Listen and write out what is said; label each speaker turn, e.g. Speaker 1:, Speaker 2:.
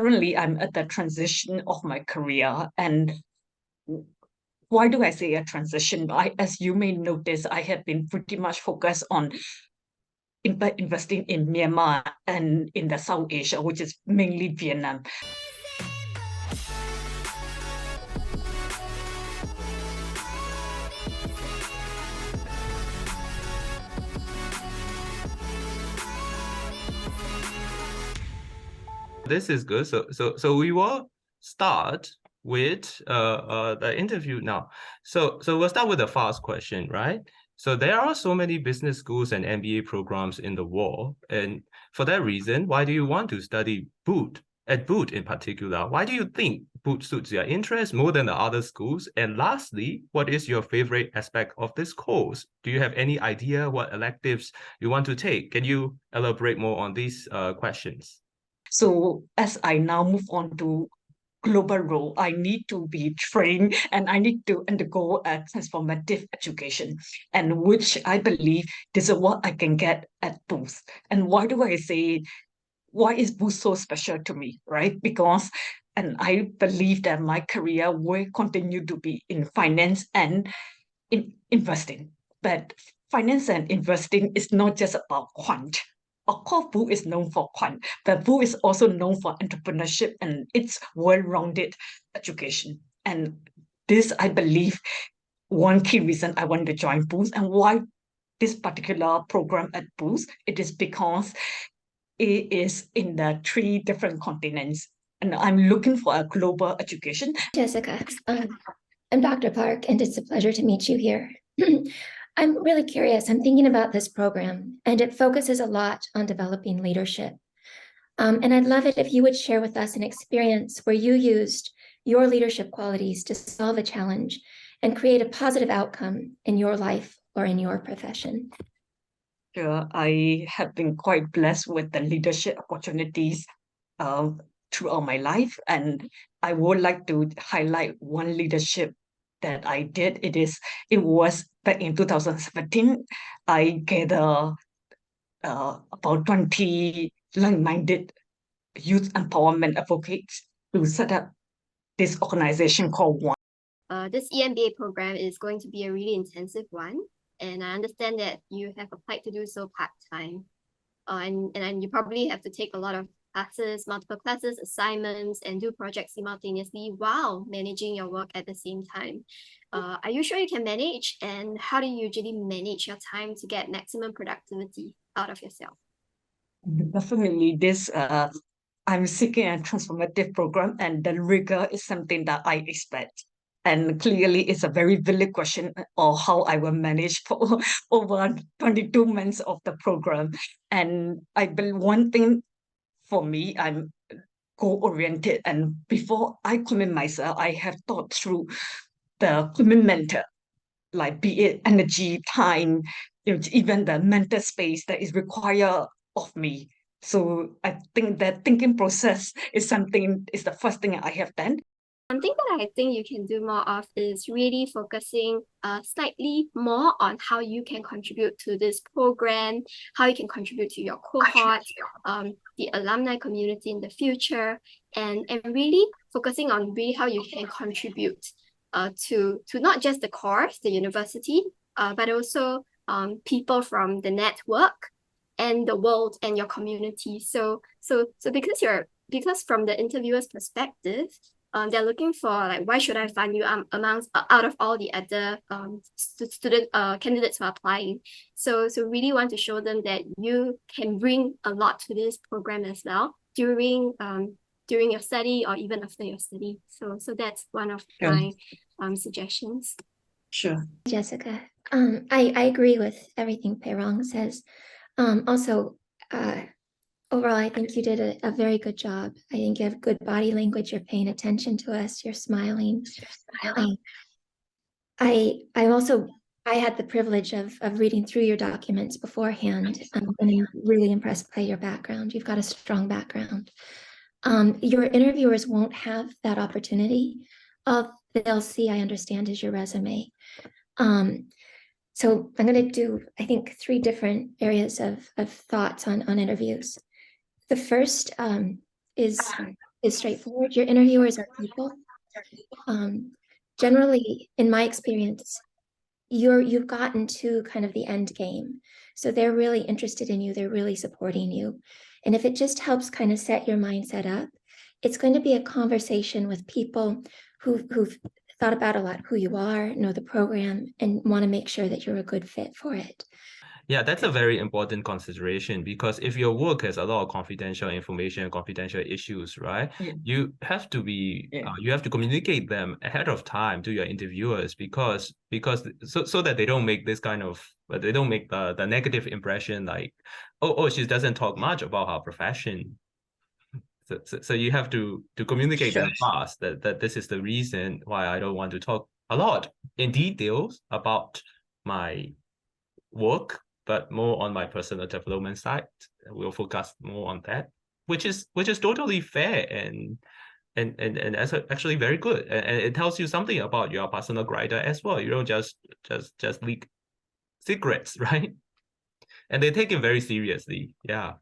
Speaker 1: currently I'm at the transition of my career. And why do I say a transition? As you may notice, I have been pretty much focused on investing in Myanmar and in the South Asia, which is mainly Vietnam.
Speaker 2: This is good. So we will start with the interview now. So we'll start with the first question, right? So there are so many business schools and MBA programs in the world, and for that reason, why do you want to study Boot in particular? Why do you think Boot suits your interest more than the other schools? And lastly, what is your favorite aspect of this course? Do you have any idea what electives you want to take? Can you elaborate more on these questions?
Speaker 1: So as I now move on to global role, I need to be trained and I need to undergo a transformative education, and which I believe this is what I can get at Booth. And why do I say, why is Booth so special to me, right? Because, and I believe that my career will continue to be in finance and in investing. But finance and investing is not just about quant. Of course, Boo is known for quant, but Boo is also known for entrepreneurship and its well-rounded education. And this, I believe, one key reason I want to join Booth, and why this particular program at Booth, it is because it is in the 3 different continents. And I'm looking for a global education.
Speaker 3: Jessica, I'm Dr. Park, and it's a pleasure to meet you here. I'm really curious. I'm thinking about this program, and it focuses a lot on developing leadership. And I'd love it if you would share with us an experience where you used your leadership qualities to solve a challenge and create a positive outcome in your life or in your profession.
Speaker 1: Sure, I have been quite blessed with the leadership opportunities throughout my life, and I would like to highlight one leadership that I did. It was back in 2017. I gathered about 20 like-minded youth empowerment advocates to set up this organization called One.
Speaker 4: This EMBA program is going to be a really intensive one, and I understand that you have applied to do so part-time. And you probably have to take a lot of classes, multiple classes, assignments, and do projects simultaneously while managing your work at the same time. Are you sure you can manage? And how do you usually manage your time to get maximum productivity out of yourself?
Speaker 1: Definitely, I'm seeking a transformative program, and the rigor is something that I expect. And clearly, it's a very valid question of how I will manage for over 22 months of the program. And I believe one thing for me, I'm goal-oriented. And before I commit myself, I have thought through the commitment, like be it energy, time, even the mental space that is required of me. So I think that thinking process is the first thing I have done.
Speaker 4: One thing that I think you can do more of is really focusing slightly more on how you can contribute to this program, how you can contribute to your cohort, the alumni community in the future, and really focusing on really how you can contribute to not just the course, the university, but also people from the network and the world and your community. So because from the interviewer's perspective, they're looking for like, why should I fund you out of all the other student candidates who are applying? So really want to show them that you can bring a lot to this program as well during your study or even after your study. So that's one of my suggestions.
Speaker 1: Sure.
Speaker 3: Jessica, I agree with everything Pei Rong says. Also, overall, I think you did a very good job. I think you have good body language. You're paying attention to us. You're smiling. I had the privilege of reading through your documents beforehand, and I'm really impressed by your background. You've got a strong background. Your interviewers won't have that opportunity. All they'll see, I understand, is your resume. So I'm going to do, I think, 3 different areas of thoughts on interviews. The first is is straightforward. Your interviewers are people. Generally, in my experience, you've gotten to kind of the end game. So they're really interested in you. They're really supporting you. And if it just helps kind of set your mindset up, it's going to be a conversation with people who've thought about a lot who you are, know the program, and want to make sure that you're a good fit for it.
Speaker 2: Yeah, that's a very important consideration, because if your work has a lot of confidential information, confidential issues, right?
Speaker 1: Yeah.
Speaker 2: You have to be, you have to communicate them ahead of time to your interviewers, because so that they don't make this kind of, they don't make the negative impression like, oh, she doesn't talk much about her profession. So you have to communicate them fast that this is the reason why I don't want to talk a lot in details about my work, but more on my personal development side. We'll focus more on that, which is totally fair and actually very good. And it tells you something about your personal writer as well. You don't just leak secrets, right? And they take it very seriously. Yeah.